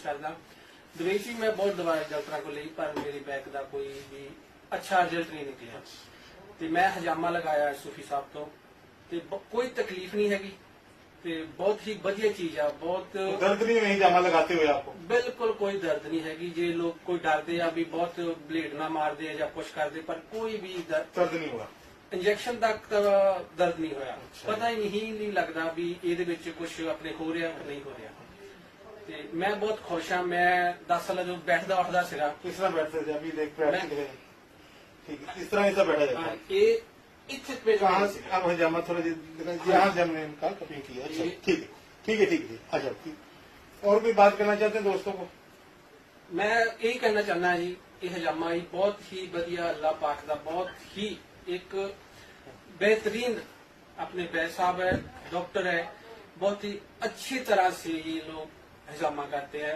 करदा दवाई सी मैं बहुत दवाई डॉक्टरों को ली पर मेरी बैक का कोई भी अच्छा रिजल्ट नहीं निकलिया। तो मैं हजामा लगाया सूफी साहब तो कोई तकलीफ नहीं हैगी ते बहुत ही बढ़िया चीज आ। बहुत दर्द नहीं है हजामा लगाते हुए आपको? बिल्कुल कोई दर्द नहीं हैगी। जे लोग कोई डरते आ भी बहुत ब्लेड ना मार दे या कुछ कर दे पर कोई भी दर्द नहीं हुआ। इंजैक्शन तक दर्द नहीं होया। पता ही नहीं लगता भी ये कुछ अपने हो रहा नहीं हो रहा। ਤੇ ਮੈਂ ਬਹੁਤ ਖੁਸ਼ ਹਾਂ। ਮੈਂ 10 ਸਾਲਾਂ ਤੋਂ ਬੈਠਦਾ ਉੱਠਦਾ ਸੀਗਾ। किस तरह बैठते थे? अभी देख प्रैक्टिस है ठीक है, इस तरह ऐसा बैठा जाता है। ये ਇੱਥੇ पे कहाँ से अब हजामा थोड़ा यहाँ से हमने इनका कपिंग किया। अच्छा ठीक है ठीक है ठीक है। अच्छा ठीक। और कोई बात करना चाहते हैं दोस्तों को? मैं यही कहना चाहना जी ये हजामा ही बहुत ही बढ़िया अल्लाह पाक का बहुत ही एक बेहतरीन अपने बैद साहब है डॉक्टर है बहुत ही अच्छी तरह से ये लोग हजामा करते हैं।